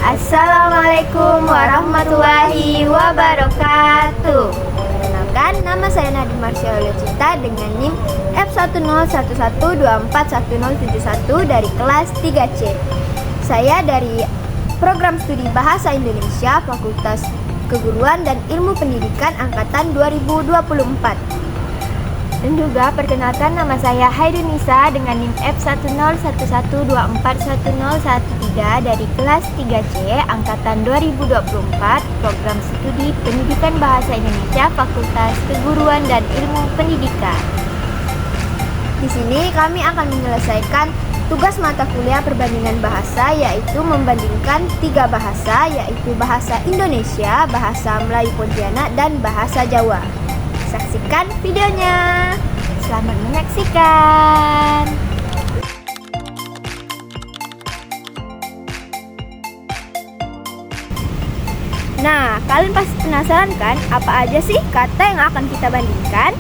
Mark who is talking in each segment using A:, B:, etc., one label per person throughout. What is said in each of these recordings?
A: Assalamualaikum warahmatullahi wabarakatuh. Perkenalkan, nama saya Nadine Marsha Cinta dengan NIM F10112411071 dari kelas 3C. Saya dari Program Studi Bahasa Indonesia Fakultas Keguruan dan Ilmu Pendidikan Angkatan 2024. Dan juga perkenalkan, nama saya Hairunisa dengan NIM F10112411013 dari kelas 3C Angkatan 2024, Program Studi Pendidikan Bahasa Indonesia Fakultas Keguruan dan Ilmu Pendidikan. Di sini kami akan menyelesaikan tugas mata kuliah perbandingan bahasa, yaitu membandingkan 3 bahasa, yaitu bahasa Indonesia, bahasa Melayu Pontianak, dan bahasa Jawa. Saksikan videonya. Selamat menyaksikan. Nah, kalian pasti penasaran kan apa aja sih kata yang akan kita bandingkan?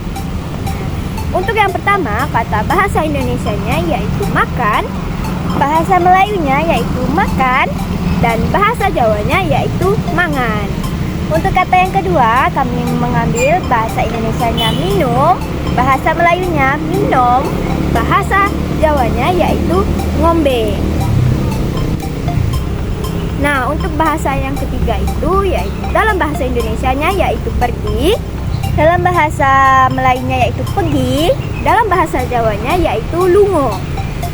A: Untuk yang pertama, kata bahasa Indonesianya yaitu makan, bahasa Melayunya yaitu makan, dan bahasa Jawanya yaitu mangan. Untuk kata yang kedua, kami mengambil bahasa Indonesianya minum, bahasa Melayunya minum, bahasa Jawanya yaitu ngombe. Nah, untuk bahasa yang ketiga itu yaitu dalam bahasa Indonesianya yaitu pergi, dalam bahasa Melayunya yaitu pergi, dalam bahasa Jawanya yaitu lungo.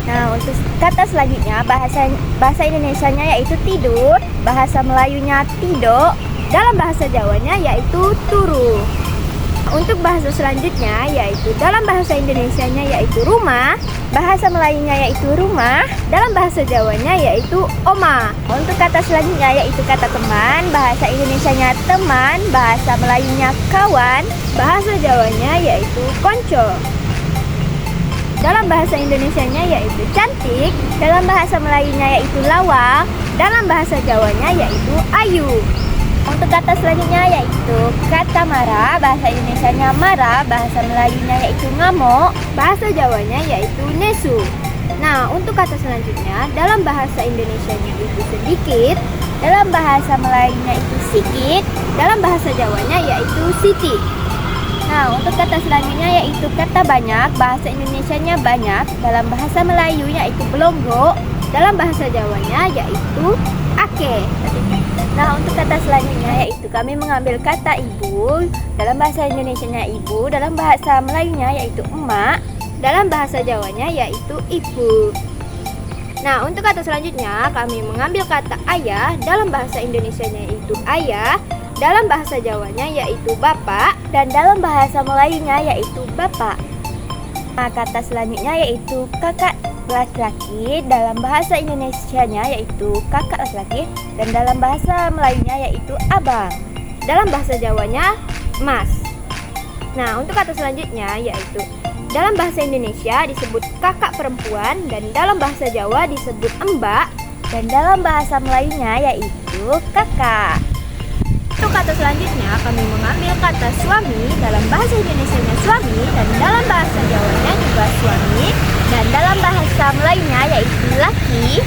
A: Nah, untuk kata selanjutnya bahasa Indonesianya yaitu tidur, bahasa Melayunya tido, dalam bahasa Jawanya yaitu turu. Untuk bahasa selanjutnya yaitu dalam bahasa Indonesianya yaitu rumah, bahasa Melayunya yaitu rumah, dalam bahasa Jawanya yaitu oma. Untuk kata selanjutnya yaitu kata teman, bahasa Indonesianya teman, bahasa Melayunya kawan, bahasa Jawanya yaitu konco. Dalam bahasa Indonesianya yaitu cantik, dalam bahasa Melayunya yaitu lawang, dalam bahasa Jawanya yaitu ayu. Untuk kata selanjutnya yaitu kata marah, bahasa Indonesianya marah, bahasa Melayunya yaitu ngamuk, bahasa Jawanya yaitu nesu. Nah, untuk kata selanjutnya dalam bahasa Indonesianya itu sedikit, dalam bahasa Melayunya itu sikit, dalam bahasa Jawanya yaitu siti. Nah, untuk kata selanjutnya yaitu kata banyak, bahasa Indonesianya banyak, dalam bahasa Melayu yaitu belonggo, dalam bahasa Jawanya yaitu ake. Nah, untuk kata selanjutnya yaitu kami mengambil kata ibu, dalam bahasa Indonesianya ibu, dalam bahasa Melayunya yaitu emak, dalam bahasa Jawanya yaitu ibu. Nah, untuk kata selanjutnya kami mengambil kata ayah, dalam bahasa Indonesianya yaitu ayah, dalam bahasa Jawanya yaitu bapak, dan dalam bahasa Melayunya yaitu bapak. Nah, kata selanjutnya yaitu kakak laki-laki, dalam bahasa Indonesianya yaitu kakak laki-laki, dan dalam bahasa Melayunya yaitu abang, dalam bahasa Jawanya mas. Nah, untuk kata selanjutnya yaitu dalam bahasa Indonesia disebut kakak perempuan, dan dalam bahasa Jawa disebut mbak, dan dalam bahasa Melayunya yaitu kakak. Untuk kata selanjutnya kami mengambil kata suami, dalam bahasa Indonesianya suami, dan dalam bahasa Jawanya juga suami, dan dalam bahasa Melayunya yaitu laki.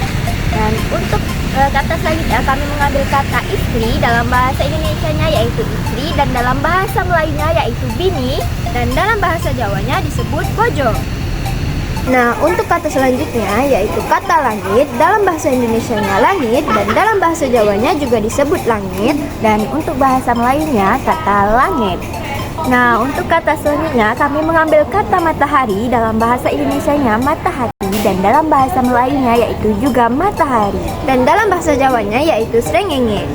A: Dan untuk kata selanjutnya kami mengambil kata istri, dalam bahasa Indonesianya yaitu istri, dan dalam bahasa Melayunya yaitu bini, dan dalam bahasa Jawanya disebut bojo. Nah, untuk kata selanjutnya yaitu kata langit, dalam bahasa Indonesianya langit, dan dalam bahasa Jawanya juga disebut langit, dan untuk bahasa Melayunya kata langit. Nah, untuk kata selanjutnya kami mengambil kata matahari, dalam bahasa Indonesianya matahari, dan dalam bahasa Melayunya yaitu juga matahari, dan dalam bahasa Jawanya yaitu srengenge.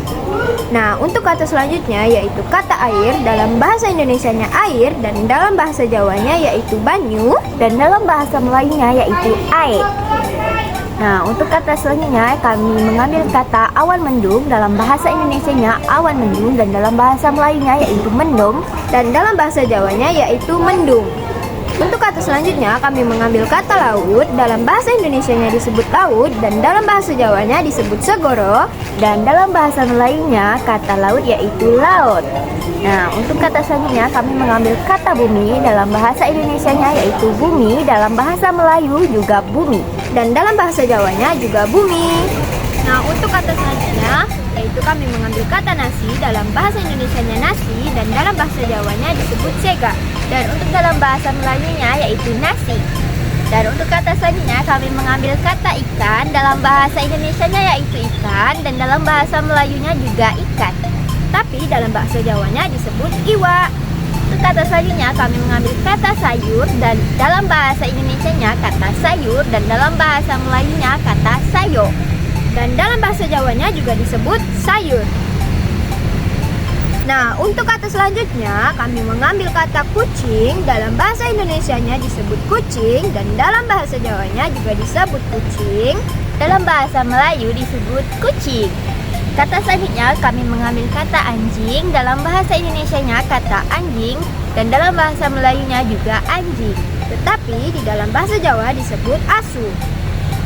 A: Nah, untuk kata selanjutnya yaitu kata air, dalam bahasa Indonesianya air, dan dalam bahasa Jawanya yaitu banyu, dan dalam bahasa Melayunya yaitu air. Nah, untuk kata selanjutnya kami mengambil kata awan mendung, dalam bahasa Indonesianya awan mendung, dan dalam bahasa Melayunya yaitu mendung, dan dalam bahasa Jawanya yaitu mendung. Untuk kata selanjutnya kami mengambil kata laut, dalam bahasa Indonesianya disebut laut, dan dalam bahasa Jawanya disebut segoro, dan dalam bahasa Melayunya kata laut yaitu laut. Nah, untuk kata selanjutnya kami mengambil kata bumi, dalam bahasa Indonesianya yaitu bumi, dalam bahasa Melayu juga bumi, dan dalam bahasa Jawanya juga bumi. Nah, untuk kata selanjutnya yaitu kami mengambil kata nasi. Dalam bahasa Indonesianya nasi dan dalam bahasa Jawanya disebut sega. Dan untuk dalam bahasa Melayunya yaitu nasi. Dan untuk kata selanjutnya kami mengambil kata ikan. Dalam bahasa Indonesianya yaitu ikan dan dalam bahasa Melayunya juga ikan. Tapi dalam bahasa Jawanya disebut iwa. Untuk kata selanjutnya kami mengambil kata sayur dan dalam bahasa Indonesianya kata sayur dan dalam bahasa Melayunya kata sayo. Dan dalam bahasa Jawanya juga disebut sayur. Nah, untuk kata selanjutnya kami mengambil kata kucing. Dalam bahasa Indonesianya disebut kucing dan dalam bahasa Jawanya juga disebut kucing. Dalam bahasa Melayu disebut kucing. Kata selanjutnya kami mengambil kata anjing. Dalam bahasa Indonesianya kata anjing dan dalam bahasa Melayunya juga anjing. Tetapi di dalam bahasa Jawa disebut asu.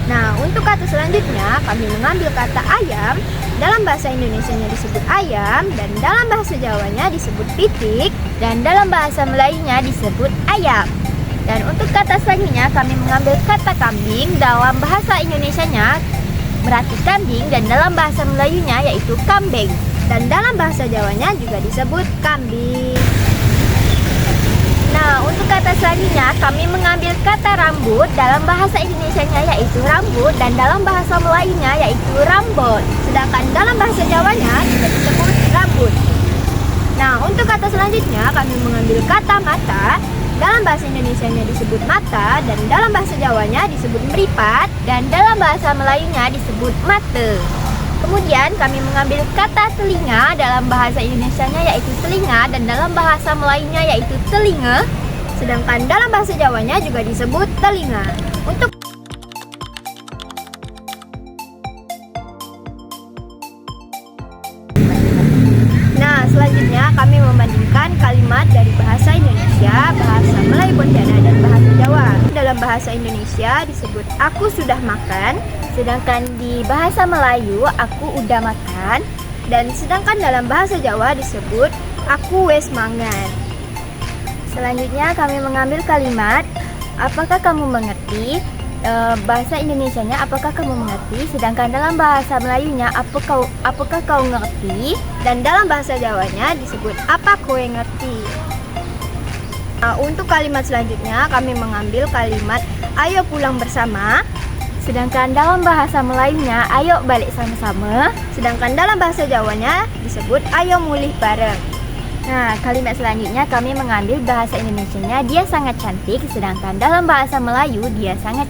A: Nah, untuk kata selanjutnya kami mengambil kata ayam. Dalam bahasa Indonesianya disebut ayam dan dalam bahasa Jawanya disebut pitik dan dalam bahasa Melayunya disebut ayam. Dan untuk kata selanjutnya kami mengambil kata kambing. Dalam bahasa Indonesianya berarti kambing dan dalam bahasa Melayunya yaitu kambing. Dan dalam bahasa Jawanya juga disebut kambing. Nah, untuk kata selanjutnya kami mengambil kata rambut. Dalam bahasa Indonesianya yaitu rambut dan dalam bahasa Melayunya yaitu rambut. Sedangkan dalam bahasa Jawanya juga disebut rambut. Nah, untuk kata selanjutnya kami mengambil kata mata. Dalam bahasa Indonesianya disebut mata dan dalam bahasa Jawanya disebut meripat dan dalam bahasa Melayunya disebut mata. Kemudian kami mengambil kata telinga. Dalam bahasa Indonesianya yaitu telinga dan dalam bahasa Melayunya yaitu telinga. Sedangkan dalam bahasa Jawanya juga disebut telinga. Untuk Nah, selanjutnya kami membandingkan kalimat dari bahasa Indonesia, bahasa Melayu Pontianak dan bahasa Jawa. Dalam bahasa Indonesia disebut aku sudah makan, sedangkan di bahasa Melayu aku udah makan, dan sedangkan dalam bahasa Jawa disebut aku wes mangan. Selanjutnya kami mengambil kalimat apakah kamu mengerti. Bahasa Indonesianya apakah kamu mengerti, sedangkan dalam bahasa Melayunya apakah kau ngerti, dan dalam bahasa Jawanya disebut apa kowe ngerti. Untuk kalimat selanjutnya kami mengambil kalimat ayo pulang bersama, sedangkan dalam bahasa Melayunya ayo balik sama-sama, sedangkan dalam bahasa Jawanya disebut ayo mulih bareng. Nah, kalimat selanjutnya kami mengambil bahasa Indonesianya dia sangat cantik, sedangkan dalam bahasa Melayu dia sangat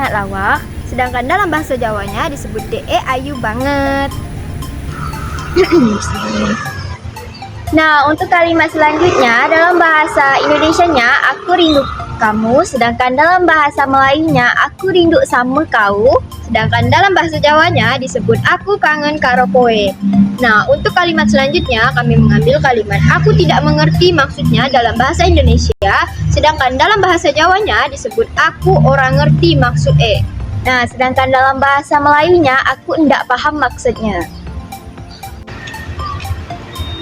A: lawak, sedangkan dalam bahasa Jawanya disebut ayu banget. Nah, untuk kalimat selanjutnya dalam bahasa Indonesianya aku rindu kamu, sedangkan dalam bahasa Melayunya aku rindu sama kau, sedangkan dalam bahasa Jawanya disebut aku kangen karo kowe. Nah, untuk kalimat selanjutnya kami mengambil kalimat aku tidak mengerti maksudnya dalam bahasa Indonesia, sedangkan dalam bahasa Jawanya disebut aku orang ngerti maksud Nah, sedangkan dalam bahasa Melayunya aku ndak paham maksudnya.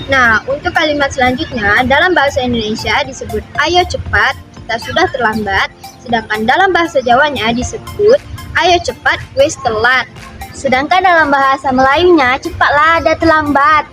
A: Nah, untuk kalimat selanjutnya dalam bahasa Indonesia disebut ayo cepat, kita sudah terlambat, sedangkan dalam bahasa Jawanya disebut ayo cepat wes telat. Sedangkan dalam bahasa Melayunya cepatlah ada terlambat.